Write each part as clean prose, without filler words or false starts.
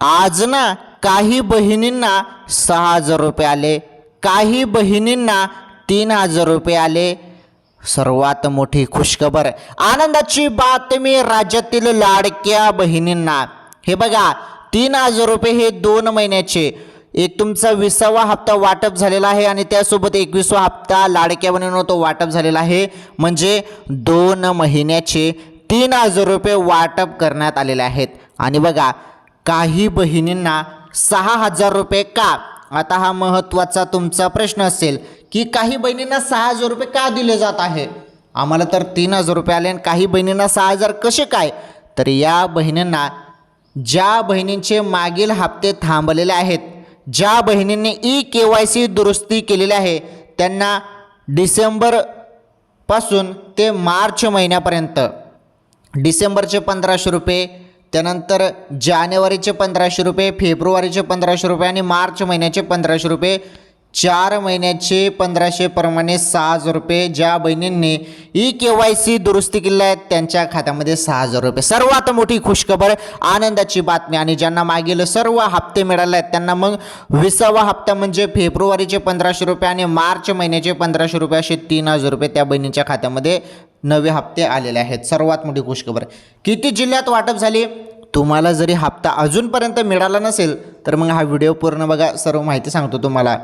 आज ना काही बहिणींना 6,000 रुपये आले, काही बहिणींना 3,000 रुपये आले. सर्वात मोठी खुशखबर, आनंदाची बातमी राज्यातील लाडक्या बहिणींना. हे बघा, 3,000 रुपये हे 2 महिन्याचे, एक तुमचा 20वा हप्ता वाटप झालेला आहे आणि त्यासोबत 21वा हप्ता लाडक्या बहिणींनो तो वाटप झालेला आहे. म्हणजे 2 महिन्याचे 3,000 रुपये वाटप करण्यात आलेले आहेत. आणि बघा, काही बहिणींना 6,000 रुपये का? आता हा महत्त्वाचा तुमचा प्रश्न असेल की काही बहिणींना 6,000 रुपये का दिले जात आहे? आम्हाला तर 3,000 रुपये आले आणि काही बहिणींना 6,000 कसे काय? तर या बहिणींना, ज्या बहिणींचे मागील हप्ते थांबलेले आहेत, ज्या बहिणींनी KYC दुरुस्ती केलेली आहे, त्यांना डिसेंबरपासून ते मार्च महिन्यापर्यंत डिसेंबरचे 1,500 रुपये, त्यानंतर जानेवारीचे 1,500 रुपये, फेब्रुवारीचे 1,500 रुपये आणि मार्च महिन्याचे 1,500 रुपये, 4 महिन्याचे 1,500 प्रमाणे 6,000 रुपये. ज्या बहिणींनी KYC दुरुस्ती केली आहेत त्यांच्या खात्यामध्ये 6,000 रुपये. सर्वात मोठी खुशखबर, आनंदाची बातमी. आणि ज्यांना मागील सर्व हप्ते मिळाले आहेत त्यांना मग 20वा हप्ता म्हणजे फेब्रुवारीचे 1,500 रुपये आणि मार्च महिन्याचे 1,500 रुपये असे 3,000 रुपये त्या बहिणींच्या खात्यामध्ये नवे हप्ते आलेले आहेत. सर्वात मोठी खुशखबर. किती जिल्ह्यात वाटप झाले? तुम्हाला जरी हप्ता अजूनपर्यंत मिळाला नसेल तर मग हा व्हिडिओ पूर्ण बघा, सर्व माहिती सांगतो तुम्हाला.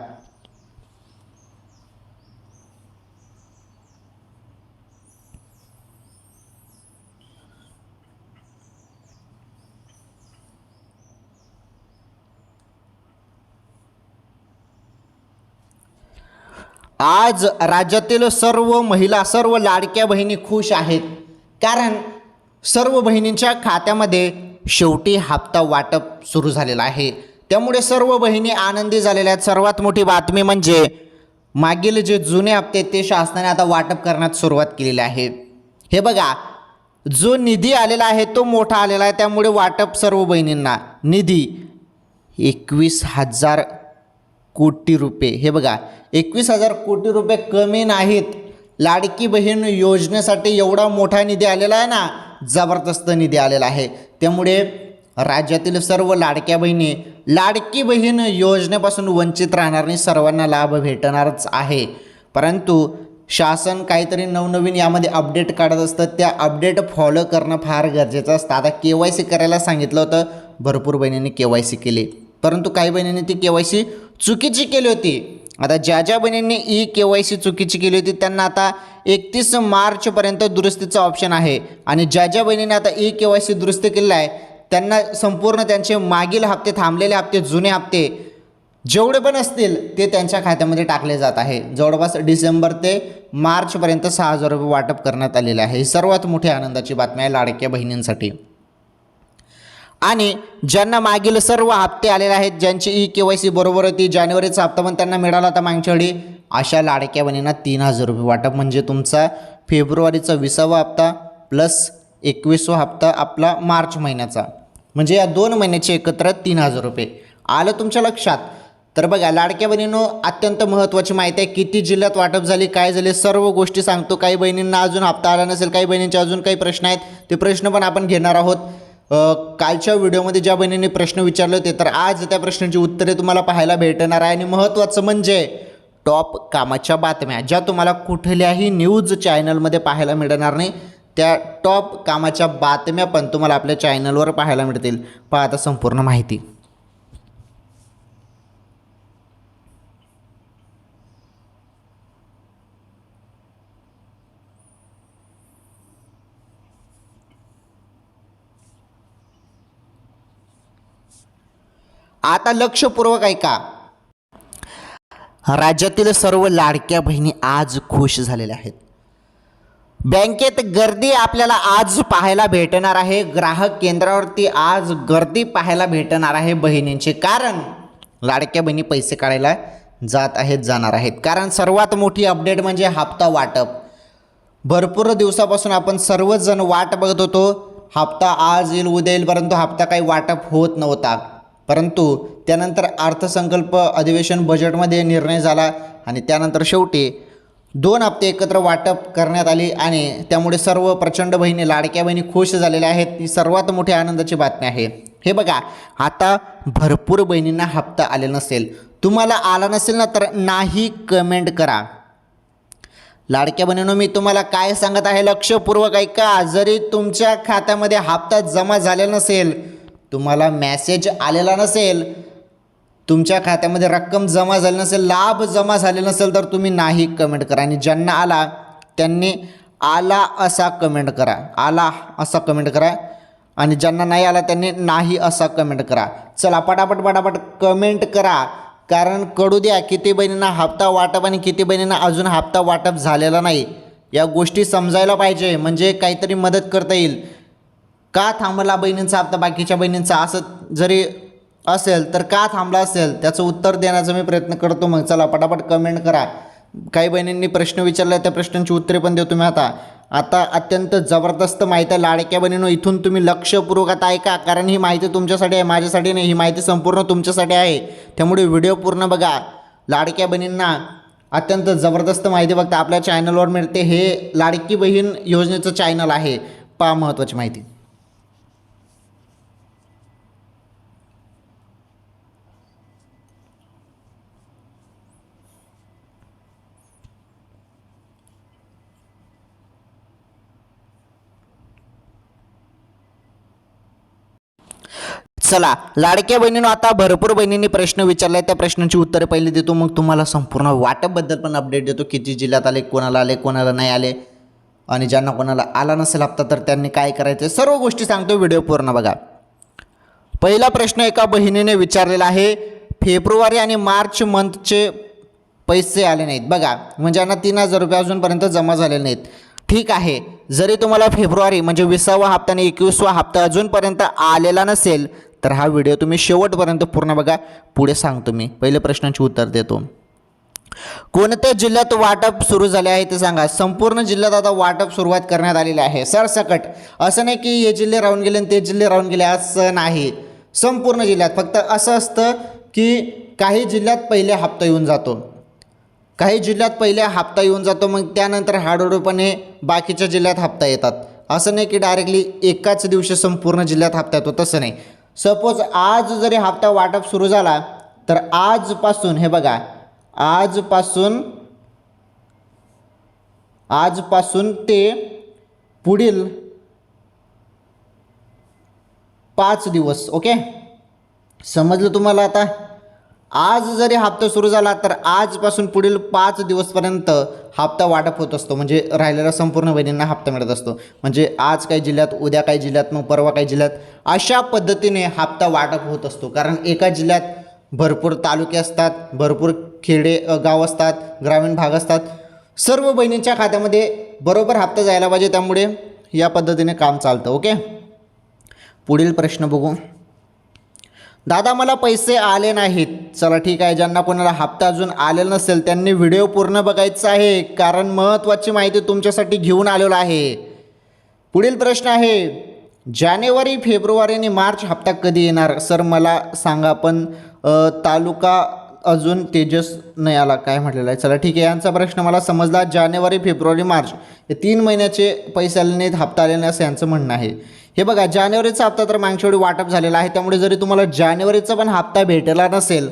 आज राज्यातील सर्व महिला, सर्व लाडक्या बहिणी खुश आहेत, कारण सर्व बहिणींच्या खात्यामध्ये शेवटी हप्ता वाटप सुरू झालेला आहे. त्यामुळे सर्व बहिणी आनंदी झालेल्या आहेत. सर्वात मोठी बातमी म्हणजे मागील जे जुने हप्ते ते शासनाने आता वाटप करण्यास सुरुवात केलेली आहे. हे बघा, जो निधी आलेला आहे तो मोठा आलेला आहे, त्यामुळे वाटप सर्व बहिणींना निधी 21,000 कोटी रुपये. हे बघा, 21,000 कोटी रुपये कमी नाहीत. लाडकी बहीण योजनेसाठी एवढा मोठा निधी आलेला आहे ना, जबरदस्त निधी आलेला आहे. त्यामुळे राज्यातील सर्व लाडक्या बहिणी लाडकी बहीण योजनेपासून वंचित राहणार नाही, सर्वांना लाभ भेटणारच आहे. परंतु शासन काहीतरी नवनवीन यामध्ये अपडेट काढत असतं, त्या अपडेट फॉलो करणं फार गरजेचं असतं. आता KYC करायला सांगितलं होतं, भरपूर बहिणींनी KYC केली, परंतु काही बहिणींनी ती KYC चुकीची केली होती. आता ज्या बहिणींनी KYC चुकीची केली होती त्यांना आता 31 मार्चपर्यंत दुरुस्तीचा ऑप्शन आहे. आणि ज्या बहिणींनी आता KYC दुरुस्ती केलेला आहे त्यांना संपूर्ण त्यांचे मागील हप्ते, थांबलेले हप्ते, जुने हप्ते जेवढे पण असतील ते त्यांच्या खात्यामध्ये टाकले जात आहे. जवळपास डिसेंबर ते मार्चपर्यंत 6,000 रुपये वाटप करण्यात आलेले आहे. ही सर्वात मोठी आनंदाची बातमी आहे लाडक्या बहिणींसाठी. आणि ज्यांना मागील सर्व हप्ते आलेले आहेत, ज्यांची KYC बरोबर होती, जानेवारीचा हप्ता पण त्यांना मिळाला होता मागच्या वेळी, अशा लाडक्या बहिणींना 3,000 रुपये वाटप. म्हणजे तुमचा फेब्रुवारीचा 20वा हप्ता प्लस 21वा हप्ता आपला मार्च महिन्याचा, म्हणजे या 2 महिन्याचे एकत्र 3,000 रुपये. आलं तुमच्या लक्षात? तर बघा लाडक्या बहिणींनो, अत्यंत महत्त्वाची माहिती आहे. किती जिल्ह्यात वाटप झाली, काय झाले, सर्व गोष्टी सांगतो. काही बहिणींना अजून हप्ता आला नसेल, काही बहिणींचे अजून काही प्रश्न आहेत, ते प्रश्न पण आपण घेणार आहोत. कालच्या व्हिडिओमध्ये ज्या बहिणींनी प्रश्न विचारले होते तर आज त्या प्रश्नांची उत्तरे तुम्हाला पाहायला भेटणार आहे. आणि महत्त्वाचं म्हणजे टॉप कामाच्या बातम्या, ज्या तुम्हाला कुठल्याही न्यूज चॅनलमध्ये पाहायला मिळणार नाही, त्या टॉप कामाच्या बातम्या पण तुम्हाला आपल्या चॅनलवर पाहायला मिळतील. पहा आता संपूर्ण माहिती. आता लक्षपूर्वक ऐका. राज्यातील सर्व लाडक्या बहिणी आज खुश झालेल्या आहेत. बँकेत गर्दी आपल्याला आज पाहायला भेटणार आहे. ग्राहक केंद्रावरती आज गर्दी पाहायला भेटणार आहे बहिणींची, कारण लाडक्या बहिणी पैसे काढायला जात आहेत, जाणार आहेत. कारण सर्वात मोठी अपडेट म्हणजे हप्ता वाटप. भरपूर दिवसापासून आपण सर्वजण वाट बघत होतो, हप्ता आज येईल, उद्या येईल, परंतु हप्ता काही वाटप होत नव्हता. परंतु त्यानंतर अर्थसंकल्प अधिवेशन बजेटमध्ये निर्णय झाला आणि त्यानंतर शेवटी 2 हप्ते एकत्र वाटप करण्यात आली आणि त्यामुळे सर्व प्रचंड बहिणी, लाडक्या बहिणी खुश झालेल्या आहेत. ही सर्वात मोठी आनंदाची बातमी आहे. हे बघा, आता भरपूर बहिणींना हप्ता आलेला नसेल, तुम्हाला आला नसेल ना, तर नाही कमेंट करा. लाडक्या बहिणींनो, मी तुम्हाला काय सांगत आहे लक्षपूर्वक ऐका. जरी तुमच्या खात्यामध्ये हप्ता जमा झालेला नसेल, तुम्हाला मेसेज आलेला नसेल, तुमच्या खात्यामध्ये रक्कम जमा झाली नसेल, लाभ जमा झालेला नसेल, तर तुम्ही नाही कमेंट करा. आणि ज्यांना आला त्यांनी आला असा कमेंट करा, आला असा कमेंट करा. आणि ज्यांना नाही आला त्यांनी नाही असा कमेंट करा. चला पटापट कमेंट करा, कारण कळू द्या किती बहिणींना हप्ता वाटप आणि किती बहिणींना अजून हप्ता वाटप झालेला नाही. या गोष्टी समजायला पाहिजे, म्हणजे काहीतरी मदत करता येईल. का थांबला बहिणींचा हप्ता बाकीच्या बहिणींचा, असं जरी असेल तर का थांबला असेल, त्याचं उत्तर देण्याचा मी प्रयत्न करतो. मग चला पटापट कमेंट करा. काही बहिणींनी प्रश्न विचारले, त्या प्रश्नांची उत्तरे पण देतो मी. आता अत्यंत जबरदस्त माहिती आहे लाडक्या बहिणींनो, इथून तुम्ही लक्षपूर्वक आता ऐका, कारण ही माहिती तुमच्यासाठी आहे, माझ्यासाठी नाही. ही माहिती संपूर्ण तुमच्यासाठी आहे, त्यामुळे व्हिडिओ पूर्ण बघा. लाडक्या बहिणींना अत्यंत जबरदस्त माहिती बघता आपल्या चॅनलवर मिळते. हे लाडकी बहीण योजनेचं चॅनल आहे. पहा महत्त्वाची माहिती. चला लाडक्या बहिणींनो, आता भरपूर बहिणींनी प्रश्न विचारले, त्या प्रश्नांची उत्तरे पहिले देतो, मग तुम्हाला संपूर्ण वाटपबद्दल पण अपडेट देतो. किती जिल्ह्यात आले, कोणाला आले, कोणाला नाही आले, आणि ज्यांना कोणाला आला नसेल हप्ता तर त्यांनी काय करायचं, सर्व गोष्टी सांगतो. व्हिडिओ पूर्ण बघा. पहिला प्रश्न एका बहिणीने विचारलेला आहे, फेब्रुवारी आणि मार्च मंथचे पैसे आले नाहीत बघा, म्हणजे यांना 3,000 रुपये अजूनपर्यंत जमा झालेले नाहीत. ठीक आहे, जरी तुम्हाला फेब्रुवारी म्हणजे 20वा हप्ता आणि 21वा हप्ता अजूनपर्यंत आलेला नसेल, तर हा व्हिडिओ तुम्ही शेवटपर्यंत पूर्ण बघा. पुढे सांगतो मी. पहिले प्रश्नांची उत्तर देतो. कोणत्या जिल्ह्यात वाटप सुरू झाले आहे ते सांगा. संपूर्ण जिल्ह्यात आता वाटप सुरुवात करण्यात आलेली आहे सरसकट. असं नाही की हे जिल्हे राहून गेले आणि ते जिल्हे राहून गेले, असं नाही. संपूर्ण जिल्ह्यात. फक्त असं असतं की काही जिल्ह्यात पहिले हप्ता येऊन जातो, काही जिल्ह्यात पहिले हप्ता येऊन जातो, मग त्यानंतर हळूहळूपणे बाकीच्या जिल्ह्यात हप्ता येतात. असं नाही की डायरेक्टली एकाच दिवशी संपूर्ण जिल्ह्यात हप्ता येतो, तसं नाही. सपोज आज जरी हप्ता वाटप सुरू झाला, तर आजपासून हे बघा, आजपासून ते पुढील 5 दिवस. ओके, समजलं तुम्हाला आता. आज जरी हप्ता सुरू झाला तर आजपासून पुढील 5 दिवसपर्यंत हप्ता वाटप होत असतो, म्हणजे राहिलेल्या संपूर्ण बहिणींना हप्ता मिळत असतो. म्हणजे आज काही जिल्ह्यात, उद्या काही जिल्ह्यात, मग परवा काही जिल्ह्यात, अशा पद्धतीने हप्ता वाटप होत असतो. कारण एका जिल्ह्यात भरपूर तालुके असतात, भरपूर खेडे गाव असतात, ग्रामीण भाग असतात. सर्व बहिणींच्या खात्यामध्ये बरोबर हप्ता जायला पाहिजे, त्यामुळे या पद्धतीने काम चालतं. ओके, पुढील प्रश्न बघू. दादा मला पैसे आले नाहीत. चला ठीक आहे, ज्यांना कोणाला हप्ता अजून आलेला नसेल त्यांनी व्हिडिओ पूर्ण बघायचा आहे, कारण महत्त्वाची माहिती तुमच्यासाठी घेऊन आलेलो आहे. पुढील प्रश्न आहे, जानेवारी, फेब्रुवारी आणि मार्च हप्ता कधी येणार? सर मला सांगा, पण तालुका अजून तेजस नाही आला, काय म्हटलेलं आहे. चला ठीक आहे, यांचा प्रश्न मला समजला. जानेवारी, फेब्रुवारी, मार्च हे 3 महिन्याचे पैसे आले नाहीत, हप्ता आले नाही, असं यांचं म्हणणं आहे. हे बघा, जानेवारीचा हप्ता तर मागच्या वेळी वाटप झालेला आहे, त्यामुळे जरी तुम्हाला जानेवारीचा पण हप्ता भेटला नसेल,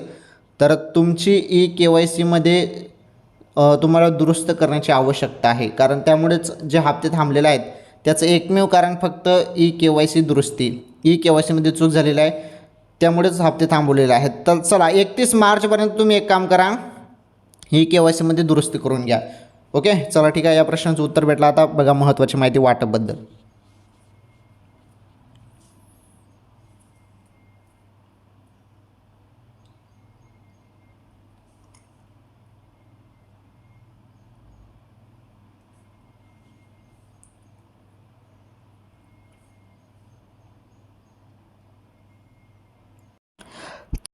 तर तुमची KYCमध्ये तुम्हाला दुरुस्त करण्याची आवश्यकता आहे. कारण त्यामुळेच जे हप्ते थांबलेले आहेत त्याचं एकमेव कारण फक्त KYC दुरुस्ती. KYCमध्ये चूक झालेली आहे, त्यामुळेच हप्ते थांबवलेले आहेत. तर चला 31 मार्चपर्यंत तुम्ही एक काम करा, KYCमध्ये दुरुस्ती करून घ्या. ओके, चला ठीक आहे, या प्रश्नाचं उत्तर भेटलं. आता बघा महत्त्वाची माहिती वाटपबद्दल.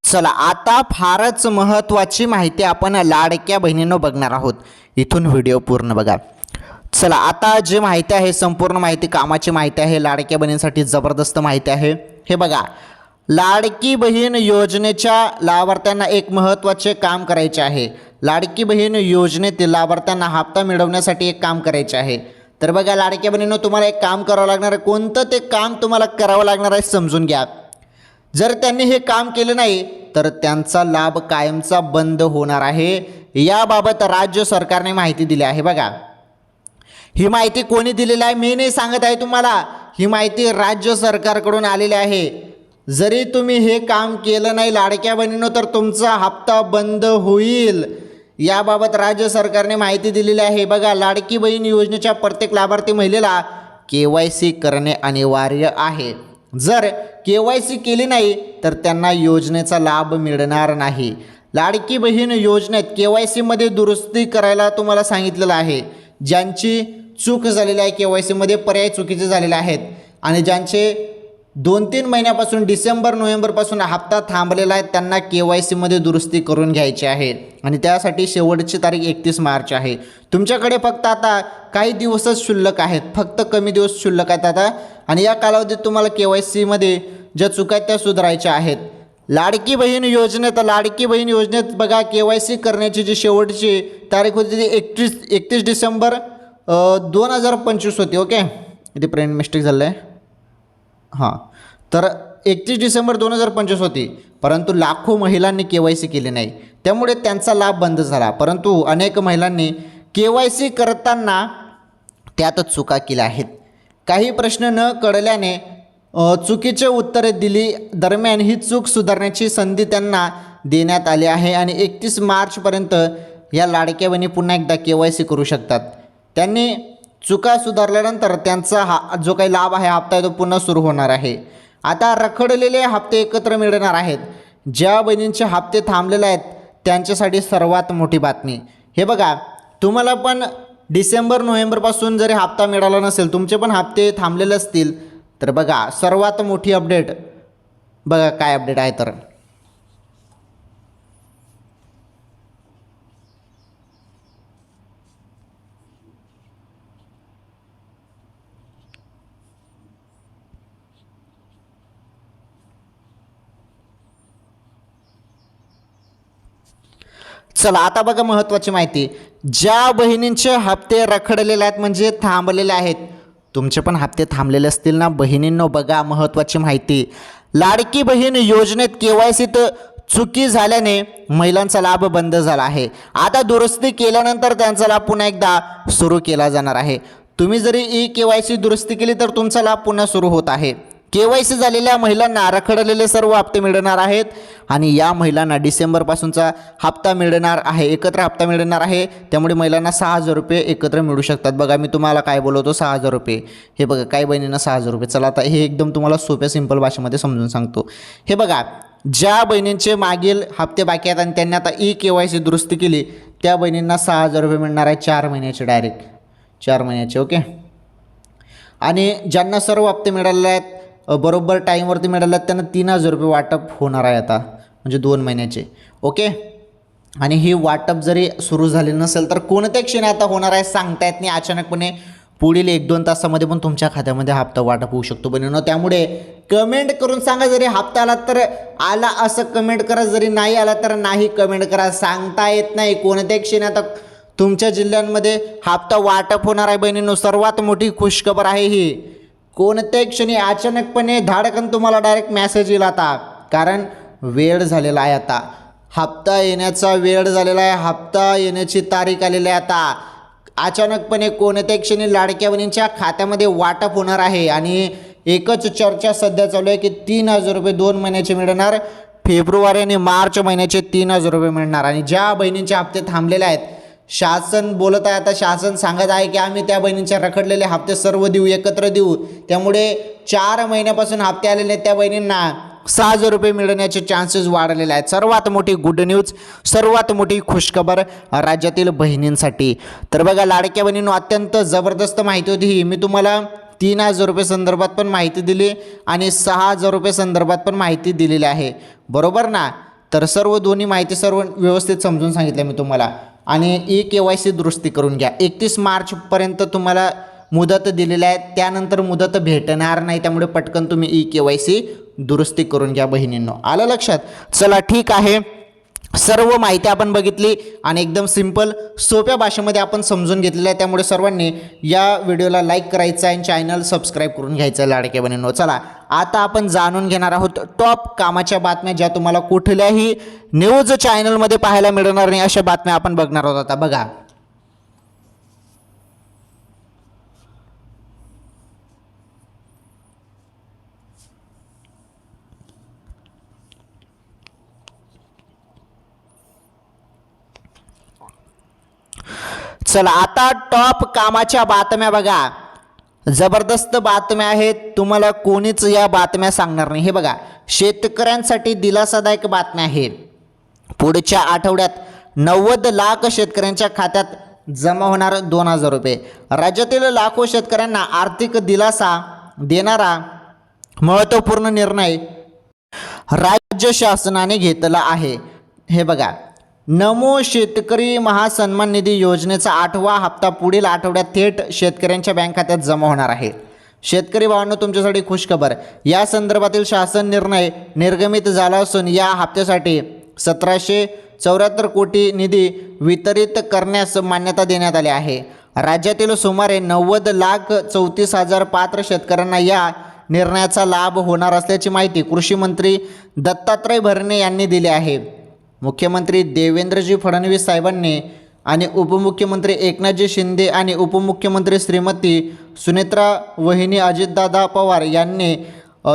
चला आता फारच महत्त्वाची माहिती आपण लाडक्या बहिणींनो बघणार आहोत. इथून व्हिडिओ पूर्ण बघा. चला आता जी माहिती आहे, संपूर्ण माहिती कामाची माहिती आहे, लाडक्या बहिणींसाठी जबरदस्त माहिती आहे. हे बघा, लाडकी बहीण योजनेच्या लाभार्थ्यांना एक महत्त्वाचे काम करायचे आहे. लाडकी बहीण योजनेतील लाभार्थ्यांना हप्ता मिळवण्यासाठी एक काम करायचे आहे. तर बघा लाडक्या बहिणींनो, तुम्हाला एक काम करावं लागणार आहे. कोणतं ते काम तुम्हाला करावं लागणार आहे समजून घ्या. जर त्यांनी हे काम केलं नाही तर त्यांचा लाभ कायमचा बंद होणार आहे. याबाबत राज्य सरकारने माहिती दिली आहे. बघा, ही माहिती कोणी दिलेली आहे मी नाही सांगत आहे तुम्हाला, ही माहिती राज्य सरकारकडून आलेली आहे. जरी तुम्ही हे काम केलं नाही लाडक्या बहिणींनो तर तुमचा हप्ता बंद होईल. याबाबत राज्य सरकारने माहिती दिलेली आहे. बघा, लाडकी बहीण योजनेच्या प्रत्येक लाभार्थी महिलेला KYC करणे अनिवार्य आहे. जर KYC केली नाही तर त्यांना योजनेचा लाभ मिळणार नाही. लाडकी बहीण योजनेत KYC मध्ये दुरुस्ती करायला तुम्हाला सांगितलेलं आहे. ज्यांची चूक झालेली आहे KYC मध्ये, पर्याय चुकीचे झालेले आहेत आणि ज्यांचे 2-3 महिन्यापासून डिसेंबर-नोव्हेंबरपासून हप्ता थांबलेला आहे त्यांना KYC मध्ये दुरुस्ती करून घ्यायची आहे आणि त्यासाठी शेवटची तारीख 31 मार्च आहे. तुमच्याकडे फक्त आता काही दिवसच शिल्लक आहेत, फक्त कमी दिवस शिल्लक आहेत आता आणि या कालावधीत तुम्हाला KYC मध्ये ज्या चुका आहेत त्या सुधारायच्या आहेत. लाडकी बहीण योजनेत बघा KYC करण्याची जी शेवटची तारीख होती ती 31 डिसेंबर 2025 होती. ओके, इथे प्रिंट मिस्टेक झालं आहे. हां, तर 31 डिसेंबर 2025 होती, परंतु लाखो महिलांनी KYC केले नाही त्यामुळे त्यांचा लाभ बंद झाला. परंतु अनेक महिलांनी KYC करताना त्यात चुका केल्या आहेत. काही प्रश्न न कळल्याने चुकीचे उत्तरे दिली. दरम्यान ही चूक सुधारण्याची संधी त्यांना देण्यात आली आहे आणि 31 मार्चपर्यंत या लाडक्या बहिणी पुन्हा एकदा KYC करू शकतात. त्यांनी चुका सुधारल्यानंतर त्यांचा जो काही लाभ आहे हप्ता आहे तो पुन्हा सुरू होणार आहे. आता रखडलेले हप्ते एकत्र मिळणार आहेत. ज्या बहिणींचे हप्ते थांबलेले आहेत त्यांच्यासाठी सर्वात मोठी बातमी. हे बघा, तुम्हाला पण डिसेंबर-नोव्हेंबरपासून जरी हप्ता मिळाला नसेल, तुमचे पण हप्ते थांबलेले असतील तर बघा सर्वात मोठी अपडेट बघा काय अपडेट आहे. तर चला आता बघा महत्त्वाची माहिती. ज्या बहिणींचे हप्ते रखडलेले आहेत म्हणजे थांबलेले आहेत, तुमचे पण हप्ते थांबलेले असतील ना बहिणींनो, बघा महत्त्वाची माहिती. लाडकी बहीण योजनेत KYCत चुकी झाल्याने महिलांचा लाभ बंद झाला आहे. आता दुरुस्ती केल्यानंतर त्यांचा लाभ पुन्हा एकदा सुरू केला जाणार आहे. तुम्ही जरी KYC दुरुस्ती केली तर तुमचा लाभ पुन्हा सुरू होत आहे. KYC झालेल्या महिलांना रखडलेले सर्व हप्ते मिळणार आहेत आणि या महिलांना डिसेंबरपासूनचा हप्ता मिळणार आहे, एकत्र हप्ता मिळणार आहे. त्यामुळे महिलांना 6,000 रुपये एकत्र मिळू शकतात. बघा मी तुम्हाला काय बोलवतो, 6,000 रुपये. हे बघा काही बहिणींना 6,000 रुपये. चला आता हे एकदम तुम्हाला सोप्या सिंपल भाषेमध्ये समजून सांगतो. हे बघा, ज्या बहिणींचे मागील हप्ते बाकी आहेत आणि त्यांनी आता KYC दुरुस्ती केली त्या बहिणींना 6,000 रुपये मिळणार आहे 4 महिन्याचे, डायरेक्ट 4 महिन्याचे. ओके, आणि ज्यांना सर्व हप्ते मिळालेले आहेत बरोबर टाईमवरती मिळाले आहेत त्यांना 3,000 रुपये वाटप होणार आहे आता, म्हणजे 2 महिन्याचे. ओके, आणि ही वाटप जरी सुरू झाली नसेल तर कोणत्या क्षणी आता होणार आहे सांगता येत नाही. अचानकपणे पुढील 1-2 तासामध्ये पण तुमच्या खात्यामध्ये हप्ता वाटप होऊ शकतो बहिणींनो. त्यामुळे कमेंट करून सांगा, जरी हप्ता आला तर आला असं कमेंट करा, जरी नाही आला तर नाही कमेंट करा. सांगता येत नाही कोणत्या क्षणी आता तुमच्या जिल्ह्यांमध्ये हप्ता वाटप होणार आहे बहिणींनो. सर्वात मोठी खुशखबर आहे ही. कोणत्याही क्षणी अचानकपणे धाडकन तुम्हाला डायरेक्ट मेसेज येईल आता, कारण वेळ झालेला आहे आता, हप्ता येण्याचा वेळ झालेला आहे, हप्ता येण्याची तारीख आलेली आहे आता. अचानकपणे कोणत्याही क्षणी लाडक्या बहिणींच्या खात्यामध्ये वाटप होणार आहे आणि एकच चर्चा सध्या चालू आहे की 3,000 रुपये 2 महिन्याचे मिळणार, फेब्रुवारी आणि मार्च महिन्याचे 3,000 रुपये मिळणार. आणि ज्या बहिणींचे हप्ते थांबलेले आहेत शासन बोलत आहे, आता शासन सांगत आहे की आम्ही त्या बहिणींच्या रखडलेले हप्ते सर्व देऊ, एकत्र देऊ. त्यामुळे 4 महिन्यापासून हप्ते आलेले त्या बहिणींना 6,000 रुपये मिळण्याचे चान्सेस वाढलेले आहेत. सर्वात मोठी गुड न्यूज, सर्वात मोठी खुशखबर राज्यातील बहिणींसाठी. तर बघा लाडक्या बहिणींनो, अत्यंत जबरदस्त माहिती होती ही. मी तुम्हाला 3,000 रुपये संदर्भात पण माहिती दिली आणि 6,000 रुपये संदर्भात पण माहिती दिलेली आहे, बरोबर ना. तर सर्व दोन्ही माहिती सर्व व्यवस्थित समजून सांगितलं मी तुम्हाला. आणि KYC दुरुस्ती करून घ्या. 31 मार्चपर्यंत तुम्हाला मुदत दिलेली आहे, त्यानंतर मुदत भेटणार नाही. त्यामुळे पटकन तुम्ही KYC दुरुस्ती करून घ्या बहिणींनो. आलं लक्षात. चला ठीक आहे, सर्व माहिती आपण बघितली आणि एकदम सिंपल सोप्या भाषेमध्ये आपण समजून घेतलेलं आहे. त्यामुळे सर्वांनी या व्हिडिओला लाईक करायचं आहे आणि चॅनल सबस्क्राईब करून घ्यायचं आहे लाडके बहिणींनो. चला आता आपण जाणून घेणार आहोत टॉप कामाच्या बातम्या, ज्या तुम्हाला कुठल्याही न्यूज चॅनलमध्ये पाहायला मिळणार नाही अशा बातम्या आपण बघणार आहोत. आता बघा, चला आता टॉप कामाच्या बातम्या बघा. जबरदस्त बातम्या आहेत, तुम्हाला कोणीच या बातम्या सांगणार नाही. हे बघा, शेतकऱ्यांसाठी दिलासादायक बातम्या आहेत. पुढच्या आठवड्यात 90 लाख शेतकऱ्यांच्या खात्यात जमा होणार 2000 रुपये. राज्यातील लाखो शेतकऱ्यांना आर्थिक दिलासा देणारा महत्त्वपूर्ण निर्णय राज्य शासनाने घेतला आहे. हे बघा, नमो शेतकरी महासन्मान निधी योजनेचा 8वा हप्ता पुढील आठवड्यात थेट शेतकऱ्यांच्या बँक खात्यात जमा होणार आहे. शेतकरी भावांनो, तुमच्यासाठी खुशखबर, या संदर्भातील शासन निर्णय निर्गमित झाला असून या हप्त्यासाठी 1774 कोटी निधी वितरित करण्यास मान्यता देण्यात आली आहे. राज्यातील सुमारे 90 लाख 34,000 पात्र शेतकऱ्यांना या निर्णयाचा लाभ होणार असल्याची माहिती कृषी मंत्री दत्तात्रय भरणे यांनी दिली आहे. मुख्यमंत्री देवेंद्रजी फडणवीस साहेबांनी आणि उपमुख्यमंत्री एकनाथजी शिंदे आणि उपमुख्यमंत्री श्रीमती सुनेत्रा वहिनी अजितदादा पवार यांनी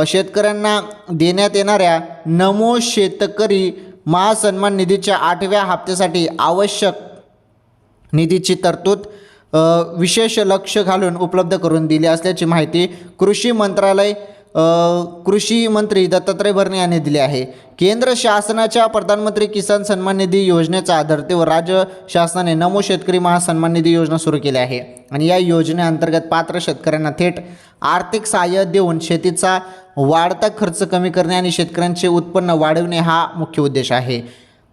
शेतकऱ्यांना देण्यात येणाऱ्या नमो शेतकरी महासन्मान निधीच्या 8व्या हप्त्यासाठी आवश्यक निधीची तरतूद विशेष लक्ष घालून उपलब्ध करून दिली असल्याची माहिती कृषी मंत्री दत्तात्रय भरणे यांनी दिली आहे. केंद्र शासनाच्या प्रधानमंत्री किसान सन्मान निधी योजनेच्या धर्तीवर राज्य शासनाने नमो शेतकरी महासन्मान निधी योजना सुरू केली आहे आणि या योजनेअंतर्गत पात्र शेतकऱ्यांना थेट आर्थिक सहाय्य देऊन शेतीचा वाढता खर्च कमी करणे आणि शेतकऱ्यांचे उत्पन्न वाढवणे हा मुख्य उद्देश आहे.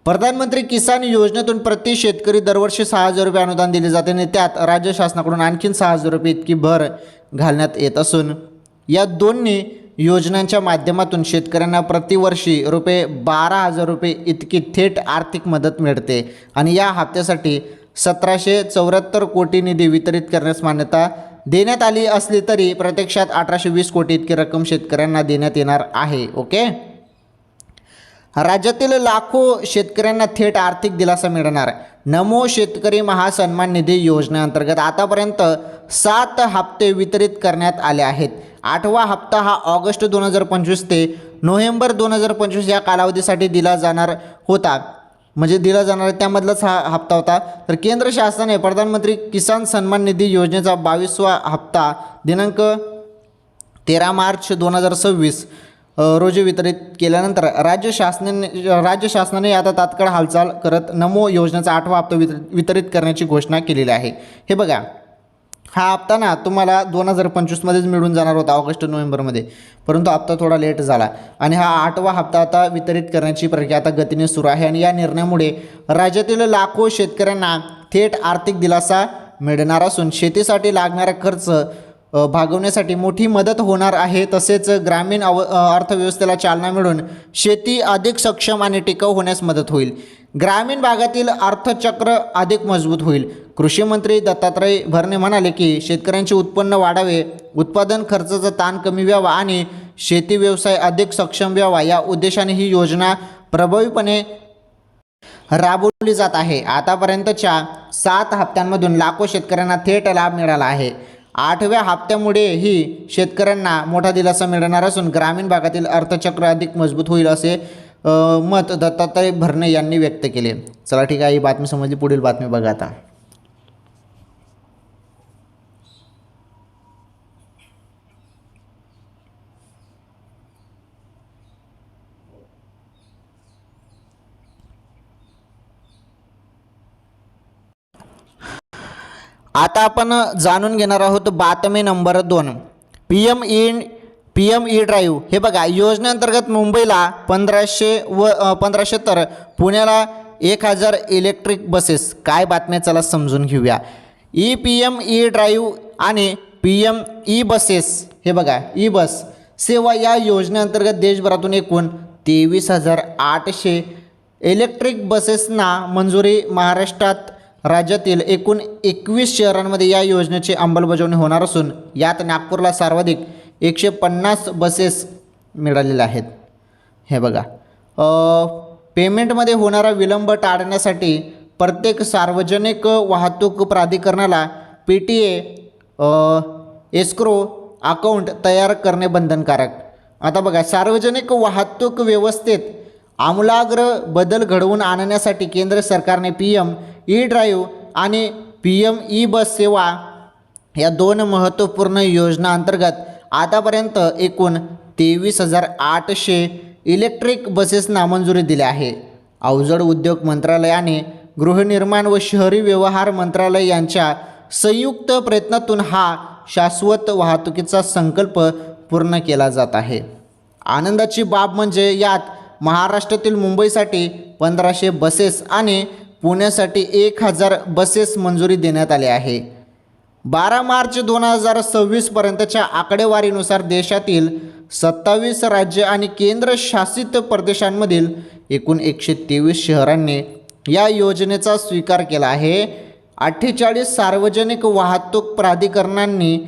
प्रधानमंत्री किसान योजनेतून प्रति शेतकरी दरवर्षी 6,000 रुपये अनुदान दिले जाते आणि त्यात राज्य शासनाकडून आणखीन 6,000 रुपये इतकी भर घालण्यात येत असून या दोन्ही योजनांच्या माध्यमातून शेतकऱ्यांना प्रतिवर्षी रुपये 12,000 रुपये इतकी थेट आर्थिक मदत मिळते आणि या हप्त्यासाठी 1774 कोटी निधी वितरित करण्यास मान्यता देण्यात आली असली तरी प्रत्यक्षात 1820 कोटी इतकी रक्कम शेतकऱ्यांना देण्यात येणार आहे. ओके, राज्यातील लाखो शेतकऱ्यांना थेट आर्थिक दिलासा मिळणार. नमो शेतकरी महासन्मान निधी योजनेअंतर्गत आतापर्यंत 7 हप्ते वितरित करण्यात आले आहेत. 8वा हप्ता हा ऑगस्ट 2025 ते नोव्हेंबर 2025 या कालावधीसाठी दिला जाणार होता, म्हणजे दिला जाणार त्यामधलाच हा हप्ता होता. तर केंद्र शासनाने प्रधानमंत्री किसान सन्मान निधी योजनेचा 22वा हप्ता दिनांक 13 मार्च 2026 रोजी वितरित केल्यानंतर राज्य शासनाने आता तात्काळ हालचाल करत नमो योजनेचा 8वा हप्ता वितरित करण्याची घोषणा केलेली आहे. हे बघा, हा हप्ता ना तुम्हाला 2025मध्येच मिळून जाणार होता ऑगस्ट नोव्हेंबरमध्ये, परंतु हप्ता थोडा लेट झाला आणि हा 8वा हप्ता आता वितरित करण्याची प्रक्रिया आता गतीने सुरू आहे आणि या निर्णयामुळे राज्यातील लाखो शेतकऱ्यांना थेट आर्थिक दिलासा मिळणार असून शेतीसाठी लागणारा खर्च भागवण्यासाठी मोठी मदत होणार आहे. तसेच ग्रामीण अर्थव्यवस्थेला चालना मिळून शेती अधिक सक्षम आणि टिकाऊ होण्यास मदत होईल. ग्रामीण भागातील अर्थचक्र अधिक मजबूत होईल. कृषी मंत्री दत्तात्रय भरणे म्हणाले की शेतकऱ्यांचे उत्पन्न वाढावे, उत्पादन खर्चाचा ताण कमी व्हावा आणि शेती व्यवसाय अधिक सक्षम व्हावा या उद्देशाने ही योजना प्रभावीपणे राबवली जात आहे. आतापर्यंतच्या 7 हप्त्यांमधून लाखो शेतकऱ्यांना थेट लाभ मिळाला आहे. 8व्या हप्त्यामुळे ही शेतकऱ्यांना मोठा दिलासा मिळणार असून ग्रामीण भागातील अर्थचक्र अधिक मजबूत होईल असे मत दत्तात्रय भरणे यांनी व्यक्त केले. चला ठीक आहे, ही बातमी समजली. पुढील बातमी बघा आता. आता आपण जाणून घेणार आहोत बातमी number 2. P M E drive. हे बघा, योजनेअंतर्गत मुंबईला 1500 तर पुण्याला 1000 इलेक्ट्रिक बसेस. काय बातम्या, चला समजून घेऊया. PM ई ड्राईव्ह आणि PM ई बसेस. हे बघा, ई बस सेवा या योजनेअंतर्गत देशभरातून एकूण 23,800 इलेक्ट्रिक बसेसना मंजुरी. महाराष्ट्रात राज्यातील एकूण 21 शहरांमध्ये या योजनेची अंमलबजावणी होणार असून यात नागपूरला सर्वाधिक 150 बसेस मिळालेल्या आहेत. हे बघा, पेमेंटमध्ये होणारा विलंब टाळण्यासाठी प्रत्येक सार्वजनिक वाहतूक प्राधिकरणाला PTA एस्क्रो अकाउंट तयार करणे बंधनकारक. आता बघा, सार्वजनिक वाहतूक व्यवस्थेत आमूलाग्र बदल घडवून आणण्यासाठी केंद्र सरकारने PM ई-ड्राईव्ह आणि PM ई-बस सेवा या 2 महत्त्वपूर्ण योजना अंतर्गत आतापर्यंत एकूण 23,800 इलेक्ट्रिक बसेसना मंजुरी दिली आहे. अवजड उद्योग मंत्रालयाने गृहनिर्माण व शहरी व्यवहार मंत्रालय यांच्या संयुक्त प्रयत्नातून हा शाश्वत वाहतुकीचा संकल्प पूर्ण केला जात आहे. आनंदाची बाब म्हणजे यात महाराष्ट्रातील मुंबईसाठी 1500 बसेस आणि पुण्यासाठी 1000 बसेस मंजुरी देण्यात आली आहे. 12 मार्च 2026 पर्यंतच्या आकडेवारीनुसार देशातील 27 राज्य आणि केंद्रशासित प्रदेशांमधील एकूण 123 शहरांनी या योजनेचा स्वीकार केला आहे. 48 सार्वजनिक वाहतूक प्राधिकरणांनी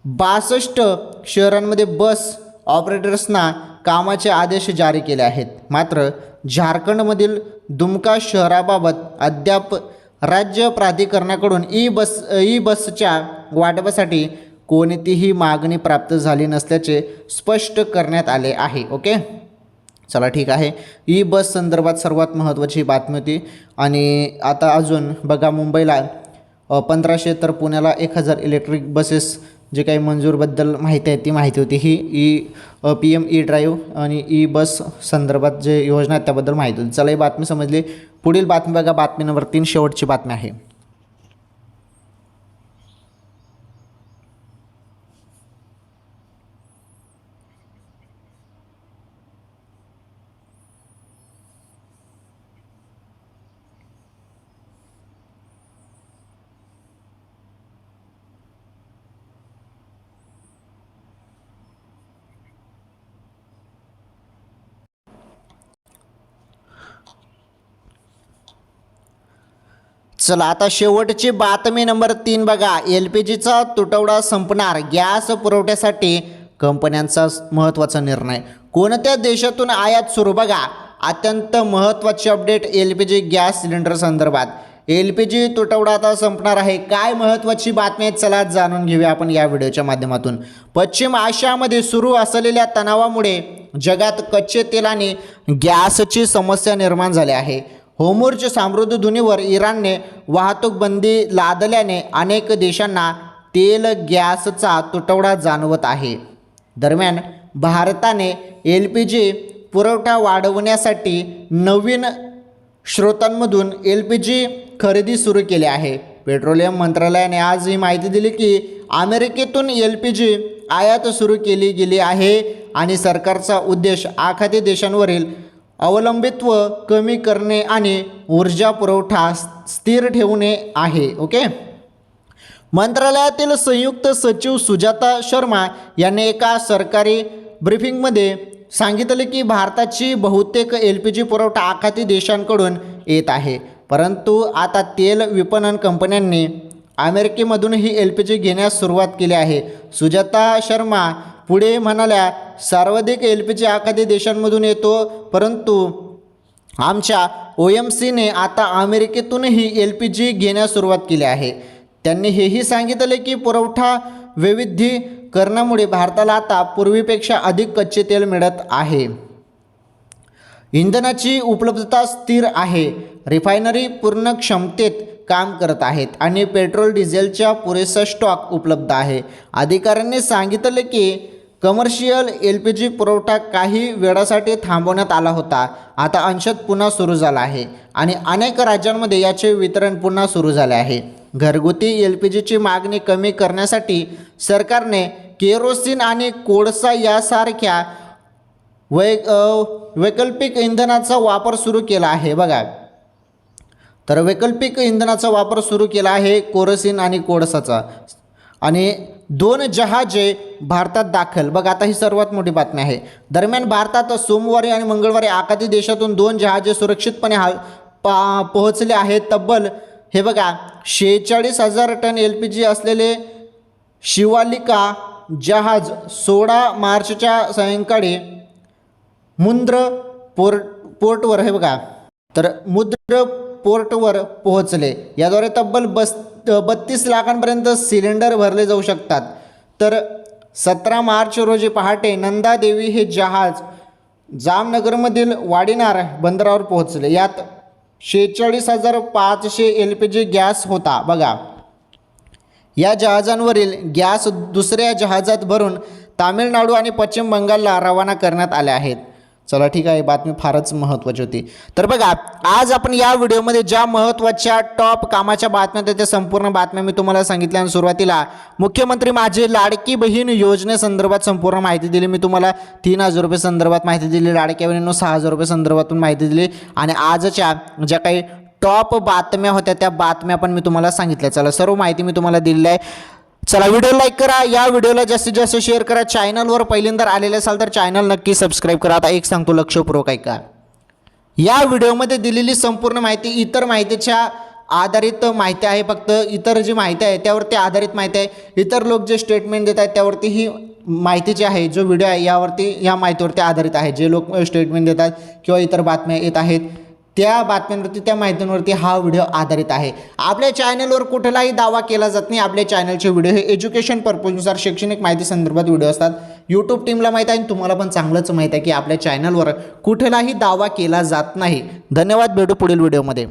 62 शहरांमध्ये बस ऑपरेटर्सना कामाचे आदेश जारी केले आहेत. मात्र झारखंडमधील दुमका शहराबाबत अद्याप राज्य प्राधिकरणाकडून ई बसच्या वाटपासाठी कोणतीही मागणी प्राप्त झाली नसल्याचे स्पष्ट करण्यात आले आहे. ओके, चला ठीक आहे. ई बस संदर्भात सर्वात महत्त्वाची बातमी होती. आणि आता अजून बघा, मुंबईला 1500 तर पुण्याला 1000 इलेक्ट्रिक बसेस जे काही मंजूरबद्दल माहिती आहे ती माहिती होती. ही PM ई-ड्राईव्ह आणि ई बस संदर्भात जे योजना आहेत त्याबद्दल माहिती होती. चला, ही बातमी समजली. पुढील बातमी बघा, बातमी नंबर 3, शेवटची बातमी आहे. चला, आता शेवटची बातमी नंबर 3 बघा. LPGचा तुटवडा संपणार, गॅस पुरवठ्यासाठी कंपन्यांचा महत्त्वाचा निर्णय. कोणत्या देशातून आयात सुरू? बघा, अत्यंत महत्त्वाची अपडेट LPG गॅस सिलेंडर संदर्भात. LPG तुटवडा आता संपणार आहे. काय महत्त्वाची बातमी आहे, चला जाणून घेऊया आपण या व्हिडिओच्या माध्यमातून. पश्चिम आशियामध्ये सुरू असलेल्या तणावामुळे जगात कच्चे तेल आणि गॅसची समस्या निर्माण झाली आहे. होर्मुझ सामुद्रधुनीवर इराणने वाहतूक बंदी लादल्याने अनेक देशांना तेल गॅसचा तुटवडा जाणवत आहे. दरम्यान भारताने LPG पुरवठा वाढवण्यासाठी नवीन स्रोतांमधून LPG खरेदी सुरू केली आहे. पेट्रोलियम मंत्रालयाने आज ही माहिती दिली की अमेरिकेतून LPG आयात सुरू केली गेली आहे आणि सरकारचा उद्देश आखाती देशांवरील अवलंबित्व कमी करणे आणि ऊर्जा पुरवठा स्थिर ठेवणे आहे. ओके, मंत्रालयातील संयुक्त सचिव सुजाता शर्मा यांनी एका सरकारी ब्रीफिंगमध्ये सांगितले की भारताची बहुतेक LPG पुरवठा आखाती देशांकडून येत आहे, परंतु आता तेल विपणन कंपन्यांनी अमेरिकेमधूनही LPG घेण्यास सुरुवात केली आहे. सुजाता शर्मा पुढे म्हणाल्या, सर्वाधिक LPG आखाती देशांमधून येतो, परंतु आमच्या OMCने आता अमेरिकेतूनही LPG घेण्यास सुरुवात केली आहे. त्यांनी हेही सांगितले की पुरवठा वैविध्यीकरणामुळे भारताला आता पूर्वीपेक्षा अधिक कच्चे तेल मिळत आहे. इंधनाची उपलब्धता स्थिर आहे, रिफायनरी पूर्ण क्षमतेत काम करत आहेत आणि पेट्रोल डिझेलचा पुरेसा स्टॉक उपलब्ध आहे. अधिकाऱ्यांनी सांगितले की कमर्शियल LPG पुरवठा काही वेळासाठी थांबवण्यात आला होता, आता अंशतः पुन्हा सुरू झाला आहे आणि अनेक राज्यांमध्ये याचे वितरण पुन्हा सुरू झाले आहे. घरगुती LPGची मागणी कमी करण्यासाठी सरकारने केरोसिन आणि कोळसा यासारख्या वैकल्पिक इंधनाचा वापर सुरू केला आहे. बघा, तर वैकल्पिक इंधनाचा वापर सुरू केला आहे, केरोसिन आणि कोळसाचा. आणि 2 जहाजे भारतात दाखल. बघा आता ही सर्वात मोठी बातमी आहे. दरम्यान भारतात सोमवारी आणि मंगळवारी आखाती देशातून 2 जहाजे सुरक्षितपणे पोहोचले आहेत. तब्बल हे बघा 46,000 टन LPG असलेले शिवालिका जहाज 16 मार्चच्या सायंकाळी मुंद्र पोर्टवर हे बघा तर मुंद्र पोर्टवर पोहोचले. याद्वारे तब्बल 32 लाखांपर्यंत सिलेंडर भरले जाऊ शकतात. तर 17 मार्च रोजी पहाटे नंदादेवी हे जहाज जामनगरमधील वाडीनार बंदरावर पोहोचले. यात 46,500 LPG गॅस होता. बघा या जहाजांवरील गॅस दुसऱ्या जहाजात भरून तामिळनाडू आणि पश्चिम बंगालला रवाना करण्यात आले आहेत. चला ठीक आहे, बातमी फारच महत्त्वाची होती. तर बघा आज आपण या व्हिडिओमध्ये ज्या महत्त्वाच्या टॉप कामाच्या बातम्या आहेत त्या संपूर्ण बातम्या मी तुम्हाला सांगितल्या. आणि सुरुवातीला मुख्यमंत्री माझी लाडकी बहीण योजनेसंदर्भात संपूर्ण माहिती दिली. मी तुम्हाला 3,000 रुपये संदर्भात माहिती दिली, लाडक्या बहिणींनो 6,000 रुपये संदर्भातून माहिती दिली. आणि आजच्या ज्या काही टॉप बातम्या होत्या त्या बातम्या पण मी तुम्हाला सांगितल्या. चला सर्व माहिती मी तुम्हाला दिलेली आहे. चला व्हिडिओ लाईक करा, या व्हिडिओला जास्तीत जास्त शेअर करा. चॅनलवर पहिल्यांदा आलेले असाल तर चॅनल नक्की सबस्क्राईब करा. आता एक सांगतो लक्षपूर्वक ऐका. या व्हिडिओमध्ये दिलेली संपूर्ण माहिती इतर माहितीच्या आधारित माहिती आहे. फक्त इतर जी माहिती आहे त्यावरती आधारित माहिती आहे. इतर लोक जे स्टेटमेंट देत आहेत त्यावरती ही माहिती जी आहे जो व्हिडिओ आहे यावरती या माहितीवरती आधारित आहे. जे लोक स्टेटमेंट देतात किंवा इतर बातम्या येत आहेत त्या बातम्यांवरती त्या माहितींवरती हा व्हिडिओ आधारित आहे. आपल्या चॅनलवर कुठलाही दावा केला जात नाही. आपल्या चॅनलचे व्हिडिओ हे एज्युकेशन पर्पजनुसार शैक्षणिक माहिती संदर्भात व्हिडिओ असतात. यूट्यूब टीमला माहीत आहे आणि तुम्हाला पण चांगलंच माहीत आहे की आपल्या चॅनलवर कुठलाही दावा केला जात नाही. धन्यवाद, भेटू पुढील व्हिडिओमध्ये.